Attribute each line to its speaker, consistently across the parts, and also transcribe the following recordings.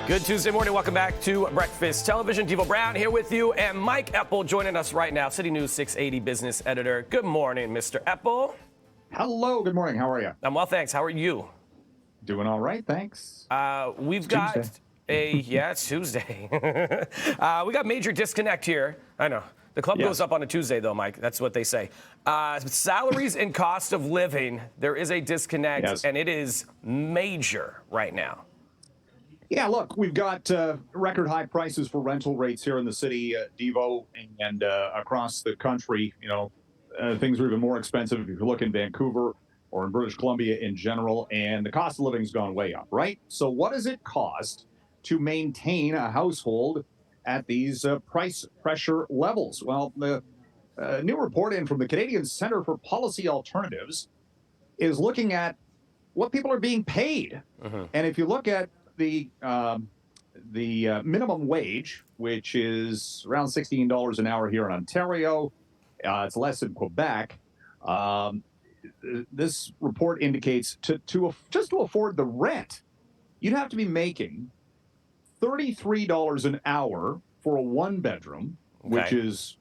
Speaker 1: Good Tuesday morning. Welcome back to Breakfast Television. Devo Brown here with you, and Mike Eppel joining us right now, City News 680 business editor. Good morning, Mr. Eppel.
Speaker 2: Hello. Good morning. How are you?
Speaker 1: I'm well, thanks. How are you?
Speaker 2: Doing all right, thanks.
Speaker 1: We've
Speaker 2: It's
Speaker 1: got
Speaker 2: Tuesday.
Speaker 1: yeah, it's Tuesday. We got major disconnect here. I know. The club goes up on a Tuesday, though, Mike. That's what they say. Salaries and cost of living, there is a disconnect, and it is major right now.
Speaker 2: Yeah, look, we've got record high prices for rental rates here in the city, Devo, and across the country. You know, things are even more expensive if you look in Vancouver or in British Columbia in general, and the cost of living's gone way up, right? So what does it cost to maintain a household at these price pressure levels? Well, the new report in from the Canadian Centre for Policy Alternatives is looking at what people are being paid. And if you look at the minimum wage, which is around $16 an hour here in Ontario, it's less in Quebec. This report indicates just to afford the rent, you'd have to be making $33 an hour for a one-bedroom, which is,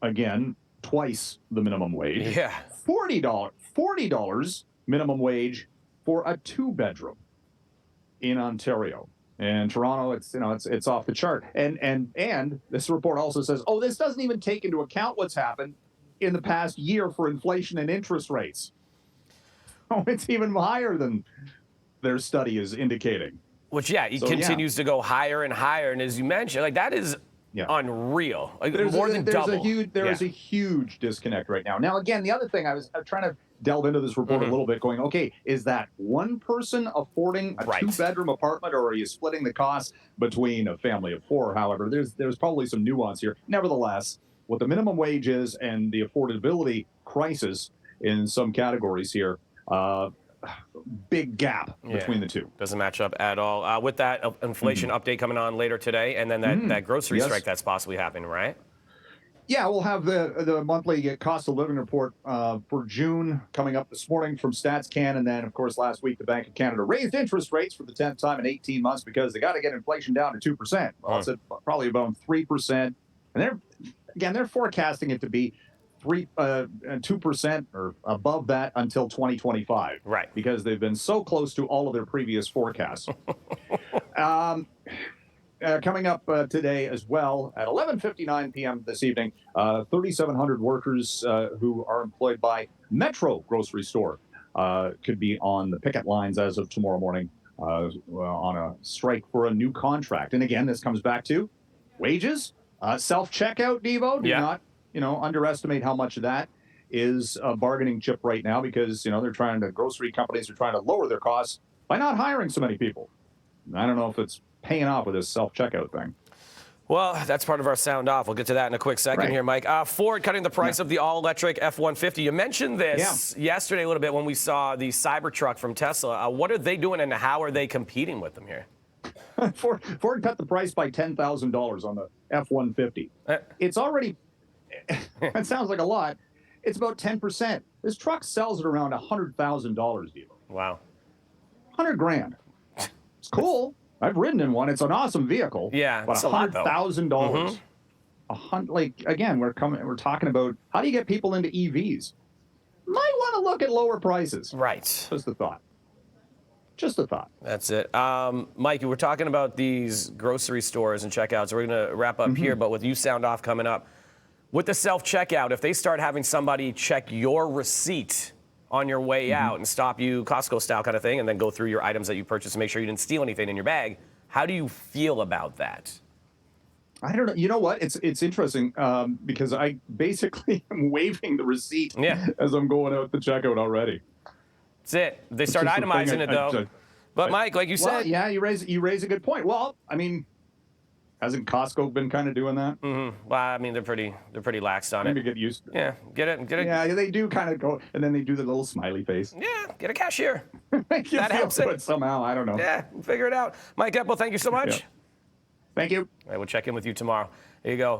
Speaker 2: again, twice the minimum wage.
Speaker 1: Yeah.
Speaker 2: $40 minimum wage for a two-bedroom in Ontario. And Toronto, it's off the chart. And this report also says, this doesn't even take into account what's happened in the past year for inflation and interest rates. Oh, it's even higher than their study is indicating.
Speaker 1: Which, it continues to go higher and higher. And as you mentioned, like, that is unreal. Like, more than double.
Speaker 2: There is a huge disconnect right now. Now, again, the other thing, I was trying to delve into this report a little bit, going, okay, is that one person affording a two-bedroom apartment, or are you splitting the cost between a family of four? However, there's probably some nuance here. Nevertheless, what the minimum wage is and the affordability crisis in some categories here, big gap between the two.
Speaker 1: Doesn't match up at all. With that inflation update coming on later today, and then that grocery strike that's possibly happening, right?
Speaker 2: Yeah, we'll have the monthly cost of living report for June coming up this morning from StatsCan. And then, of course, last week, the Bank of Canada raised interest rates for the 10th time in 18 months because they got to get inflation down to 2%. Well, it's at probably about 3%. And they're forecasting it to be 2% or above that until 2025.
Speaker 1: Right.
Speaker 2: Because they've been so close to all of their previous forecasts. Coming up today as well at 11:59 p.m. this evening, 3,700 workers who are employed by Metro grocery store could be on the picket lines as of tomorrow morning on a strike for a new contract. And again, this comes back to wages, self-checkout, Devo. Do not, underestimate how much of that is a bargaining chip right now, because, grocery companies are trying to lower their costs by not hiring so many people. I don't know if it's paying off with this self-checkout thing.
Speaker 1: Well, that's part of our sound off. We'll get to that in a quick second here, Mike. Ford cutting the price of the all-electric F-150. You mentioned this yesterday a little bit when we saw the Cybertruck from Tesla. What are they doing, and how are they competing with them here?
Speaker 2: Ford cut the price by $10,000 on the F-150. It's already, that sounds like a lot. It's about 10%. This truck sells at around $100,000, Devo.
Speaker 1: Wow.
Speaker 2: $100,000. It's cool. I've ridden in one. It's an awesome vehicle.
Speaker 1: Yeah,
Speaker 2: but $100,000. Again, we're talking about how do you get people into EVs? Might want to look at lower prices.
Speaker 1: Right.
Speaker 2: Just a thought. Just a thought.
Speaker 1: That's it. Mike, we're talking about these grocery stores and checkouts. We're going to wrap up here, but with you sound off coming up, with the self-checkout, if they start having somebody check your receipt on your way out and stop you, Costco style kind of thing, and then go through your items that you purchased to make sure you didn't steal anything in your bag, how do you feel about that?
Speaker 2: I don't know. You know what? It's interesting because I basically am waving the receipt as I'm going out the checkout already.
Speaker 1: That's it. They start itemizing it, though. But Mike, like you said,
Speaker 2: yeah, you raise a good point. Well, I mean, hasn't Costco been kind of doing that?
Speaker 1: Well, I mean, they're pretty lax on it.
Speaker 2: Maybe get used to it.
Speaker 1: Yeah, get it.
Speaker 2: Yeah, they do kind of go, and then they do the little smiley face.
Speaker 1: Yeah, get a cashier.
Speaker 2: That helps it somehow. I don't know.
Speaker 1: Yeah, figure it out. Mike Eppel, thank you so much.
Speaker 2: Yeah. Thank you.
Speaker 1: All right, we'll check in with you tomorrow. There you go.